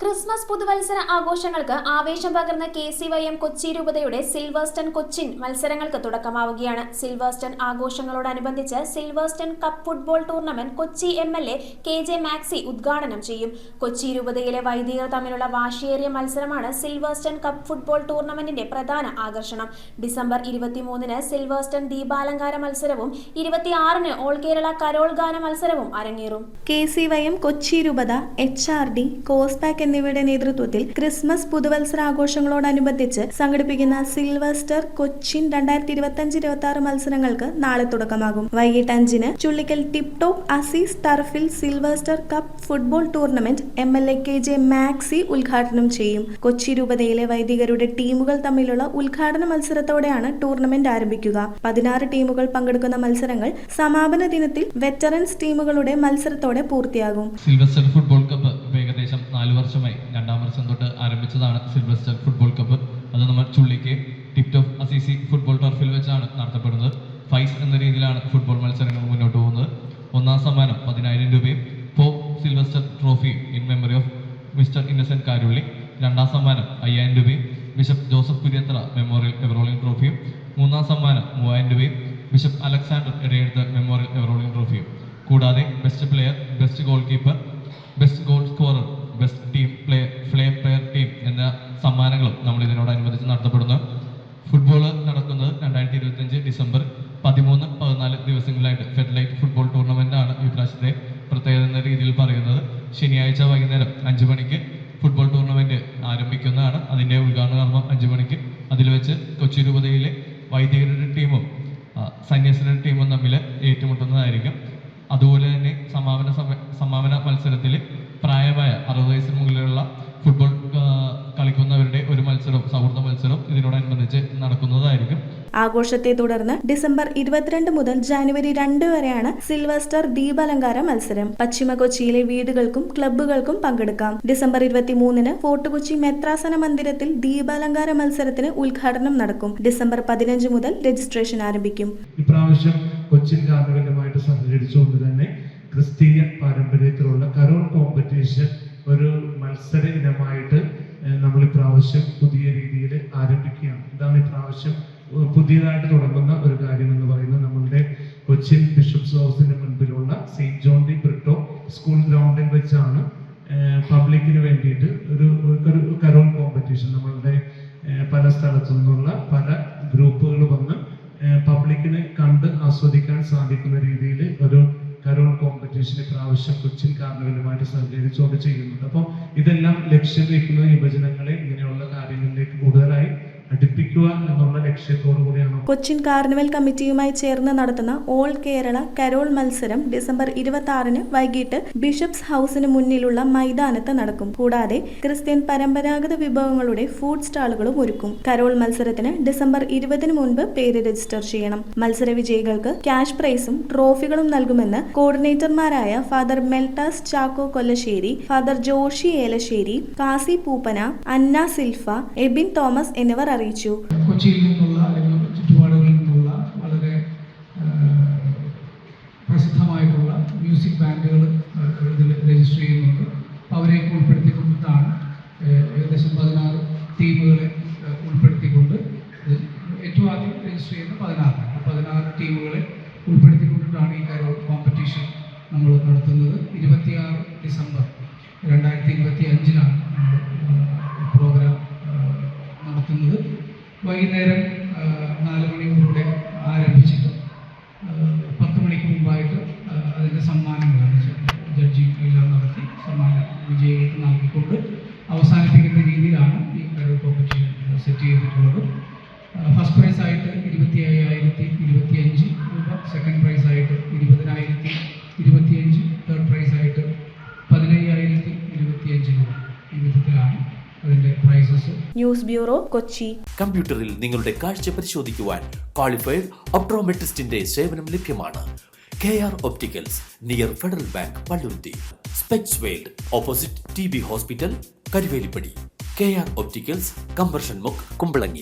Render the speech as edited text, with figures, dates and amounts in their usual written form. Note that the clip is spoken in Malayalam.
ക്രിസ്മസ് പുതുവത്സര ആഘോഷങ്ങൾക്ക് ആവേശം പകർന്ന KCYM കൊച്ചി രൂപതയുടെ സിൽവർസ്റ്റൺ കൊച്ചിൻ മത്സരങ്ങൾക്ക് തുടക്കമാവുകയാണ്. സിൽവർസ്റ്റൺ ആഘോഷങ്ങളോടനുബന്ധിച്ച് സിൽവർസ്റ്റൺ cup football tournament Kochi MLA KJ Maxi ഉദ്ഘാടനം ചെയ്യും. കൊച്ചി രൂപതയിലെ വൈദികർ തമ്മിലുള്ള വാശിയേറിയ മത്സരമാണ് സിൽവർസ്റ്റൺ കപ്പ് ഫുട്ബോൾ ടൂർണമെന്റിന്റെ പ്രധാന ആകർഷണം. ഡിസംബർ 23-ന് സിൽവർസ്റ്റൺ ദീപാലങ്കാര മത്സരവും 26-ന് ഓൾ കേരള കരോൾ ഗാന മത്സരവും അരങ്ങേറും. KCYM കൊച്ചി രൂപത, HRD, കോസ്പാക് എന്നിവയുടെ നേതൃത്വത്തിൽ ക്രിസ്മസ് പുതുവത്സരാഘോഷങ്ങളോടനുബന്ധിച്ച് സംഘടിപ്പിക്കുന്ന സിൽവർസ്റ്റർ കൊച്ചിൻ 2025-26 മത്സരങ്ങൾക്ക് നാളെ തുടക്കമാകും. വൈകിട്ട് 5-ന് ചുള്ളിക്കൽ ടിപ് ടോപ്പ് അസീസ് ടർഫിൽ Sylvester cup football tournament MLA KJ Maxi ഉദ്ഘാടനം ചെയ്യും. കൊച്ചി രൂപതയിലെ വൈദികരുടെ ടീമുകൾ തമ്മിലുള്ള ഉദ്ഘാടന മത്സരത്തോടെയാണ് ടൂർണമെന്റ് ആരംഭിക്കുക. 16 ടീമുകൾ പങ്കെടുക്കുന്ന മത്സരങ്ങൾ സമാപന ദിനത്തിൽ വെറ്ററൻസ് ടീമുകളുടെ മത്സരത്തോടെ പൂർത്തിയാകും. സിൽവർസ്റ്റർ ഫുട്ബോൾ കപ്പ് ഏകദേശം 4 വർഷമായി, 2ാം വർഷം തൊട്ട് ആരംഭിച്ചതാണ് സിൽവർസ്റ്റർ ഫുട്ബോൾ കപ്പ്. അത് നമ്മൾ ചുള്ളിക്ക് ടിപ് ടോപ്പ് അസീസി ഫുട്ബോൾ ടർഫിൽ വെച്ചാണ് നടത്തപ്പെടുന്നത്. ഫൈസ് എന്ന രീതിയിലാണ് ഫുട്ബോൾ മത്സരങ്ങൾ മുന്നോട്ട് പോകുന്നത്. 1ാം സമ്മാനം 10,000 രൂപയും pope Sylvester trophy in memory of mister Innocent Karully. 2ാം സമ്മാനം 5,000 രൂപയും bishop Joseph Kuriathara memorial ever rolling ട്രോഫിയും. 3ാം സമ്മാനം 3,000 രൂപയും ബിഷപ്പ് അലക്സാണ്ടർ ഇടയെടുത്ത് മെമ്മോറിയൽ എവറോളിംഗ് ട്രോഫിയും. കൂടാതെ best player, best goalkeeper, best goal scorer, best team player team എന്ന സമ്മാനങ്ങളും നമ്മൾ ഇതിനോടനുബന്ധിച്ച് നടത്തപ്പെടുന്നു. ഫുട്ബോൾ നടക്കുന്നത് 2025 ഡിസംബർ 13, 14 ദിവസങ്ങളിലായിട്ട് ഫെഡറേറ്റ് ഫുട്ബോൾ ടൂർണമെന്റ് ആണ് ഈ പ്രാവശ്യത്തെ പ്രത്യേകത എന്ന രീതിയിൽ പറയുന്നത്. ശനിയാഴ്ച വൈകുന്നേരം 5 മണിക്ക് ഫുട്ബോൾ ടൂർണമെന്റ് ആരംഭിക്കുന്നതാണ്. അതിന്റെ ഉദ്ഘാടന കർമ്മം 5 മണിക്ക്. അതിൽ വെച്ച് കൊച്ചി രൂപതയിലെ വൈദികരുടെ ടീമും സന്യാസികളുടെ ടീമും തമ്മിൽ ഏറ്റുമുട്ടുന്നതായിരിക്കും. അതുപോലെ തന്നെ സമാപന മത്സരത്തിൽ പ്രായമായ 60 വയസ്സിന് മുകളിലുള്ള ഫുട്ബോൾ കളിക്കുന്നവരുടെ ഒരു മത്സരവും സൗഹൃദ മത്സരവും ഇതിനോടനുബന്ധിച്ച് നടക്കുന്നതായിരിക്കും. ആഘോഷത്തെ തുടർന്ന് ഡിസംബർ 22 മുതൽ ജനുവരി 2 വരെയാണ് സിൽവർസ്റ്റർ ദീപാലങ്കാര മത്സരം. പശ്ചിമ കൊച്ചിയിലെ വീടുകൾക്കും ക്ലബ്ബുകൾക്കും പങ്കെടുക്കാം. ഡിസംബർ 23-ന് ഫോർട്ട് കൊച്ചി മെത്രാസന മന്ദിരത്തിൽ ദീപാലങ്കാര മത്സരത്തിന് ഉദ്ഘാടനം നടക്കും. ഡിസംബർ 15 മുതൽ രജിസ്ട്രേഷൻ ആരംഭിക്കും. ഇപ്രാവശ്യം കൊച്ചിൻ കാർണിവലുമായിട്ട് സഹകരിച്ചുകൊണ്ട് തന്നെ ക്രിസ്തീയ പാരമ്പര്യത്തിലുള്ള കരോൾ കോമ്പറ്റീഷൻ ഒരു മത്സര ഇനമായിട്ട് നമ്മൾ ഇപ്രാവശ്യം പുതിയ രീതിയിൽ ആരംഭിക്കുകയാണ്. ഇതാണ് ഇപ്രാവശ്യം പുതിയതായിട്ട് തുടങ്ങുന്ന ഒരു കാര്യം എന്ന് പറയുന്നത് നമ്മളുടെ കൊച്ചിൻ ബിഷപ്സ് ഹൗസിന് മുൻപിലുള്ള saint John de Britto school ഗ്രൗണ്ടിൽ വെച്ചാണ് പബ്ലിക്കിന് വേണ്ടിയിട്ട് ഒരു കരോൾ കോമ്പറ്റീഷൻ. നമ്മളുടെ പല സ്ഥലത്തു നിന്നുള്ള പല ഗ്രൂപ്പുകൾ വന്ന് പബ്ലിക്കിനെ കണ്ട് ആസ്വദിക്കാൻ സാധിക്കുന്ന രീതിയിൽ ഒരു കരോൾ കോമ്പറ്റീഷൻ ഇപ്രാവശ്യം കൊച്ചിൻ കാർണിവലുമായിട്ട് സഹകരിച്ചുകൊണ്ട് ചെയ്യുന്നുണ്ട്. അപ്പോൾ ഇതെല്ലാം ലക്ഷ്യം വെക്കുന്ന യുവജനങ്ങളെ ഇങ്ങനെയുള്ള കാര്യങ്ങളിലേക്ക് കൂടുതലായി അടുപ്പിക്കുക എന്നുള്ള ലക്ഷ്യത്തോടു കൂടിയാണ് കൊച്ചിൻ കാർണിവൽ കമ്മിറ്റിയുമായി ചേർന്ന് നടത്തുന്ന ഓൾ കേരള കരോൾ മത്സരം ഡിസംബർ 26-ന് വൈകിട്ട് ബിഷപ്സ് ഹൗസിന് മുന്നിലുള്ള മൈതാനത്ത് നടക്കും. കൂടാതെ ക്രിസ്ത്യൻ പരമ്പരാഗത വിഭവങ്ങളുടെ ഫുഡ് സ്റ്റാളുകളും ഒരുക്കും. കരോൾ മത്സരത്തിന് ഡിസംബർ 20-ന് മുൻപ് പേര് രജിസ്റ്റർ ചെയ്യണം. മത്സര വിജയികൾക്ക് ക്യാഷ് പ്രൈസും ട്രോഫികളും നൽകുമെന്ന് കോർഡിനേറ്റർമാരായ ഫാദർ മെൽട്ടാസ് ചാക്കോ കൊല്ലശ്ശേരി, ഫാദർ ജോഷി ഏലശ്ശേരി, കാസി പൂപ്പന, അന്ന സിൽഫ, എബിൻ തോമസ് എന്നിവർ അറിയിച്ചു. കൊച്ചിയിൽ നിന്നുള്ള അല്ലെങ്കിൽ ചുറ്റുപാടുകളിൽ നിന്നുള്ള വളരെ പ്രസിദ്ധമായിട്ടുള്ള മ്യൂസിക് ബാൻഡുകൾ ഇതിൽ രജിസ്റ്റർ ചെയ്യുന്നുണ്ട്. അവരെയൊക്കെ ഉൾപ്പെടുത്തിക്കൊണ്ടിട്ടാണ് ഏകദേശം 16 ടീമുകളെ ഉൾപ്പെടുത്തിക്കൊണ്ട് ഏറ്റവും ആദ്യം രജിസ്റ്റർ ചെയ്യുന്ന 16 ടീമുകളെ ഉൾപ്പെടുത്തിക്കൊണ്ടിട്ടാണ് ഈ കരോൾ കോമ്പറ്റീഷൻ നമ്മൾ നടത്തുന്നത്. 26 ഡിസംബർ 2025-ലാണ് നമ്മൾ പ്രോഗ്രാം നടത്തുന്നത്. വൈകുന്നേരം 4 മണിയോടെ ആരംഭിച്ചിട്ട് 10 മണിക്ക് മുമ്പായിട്ട് അതിൻ്റെ സമ്മാനങ്ങളാണ് ജഡ്ജിങ് എല്ലാം നടത്തി സമ്മാന വിജയികൾക്ക് നൽകിക്കൊണ്ട് അവസാനിപ്പിക്കുന്ന രീതിയിലാണ് ഈ കരോൾ കോമ്പറ്റീഷൻ സെറ്റ് ചെയ്തിട്ടുള്ളത്. ഫസ്റ്റ് പ്രൈസ് ആയിട്ട് 25,025 രൂപ, സെക്കൻഡ് പ്രൈസ് ആയിട്ട് 20,025, തേർഡ് പ്രൈസ് ആയിട്ട് 15,025 രൂപ. ഈ വിധത്തിലാണ് അതിൻ്റെ പ്രൈസസ്. News bureau, Kochi. കമ്പ്യൂട്ടറിൽ നിങ്ങളുടെ കാഴ്ച പരിശോധിക്കുവാൻ ക്വാളിഫൈഡ് ഒപ്ട്രോമെട്രിസ്റ്റിന്റെ സേവനം ലഭ്യമാണ്. KR opticals, near federal bank, Palluruthy. Specs world, opposite TB hospital, Karuvelippady. KR opticals, combustion മുക്ക്, കുമ്പളങ്ങി.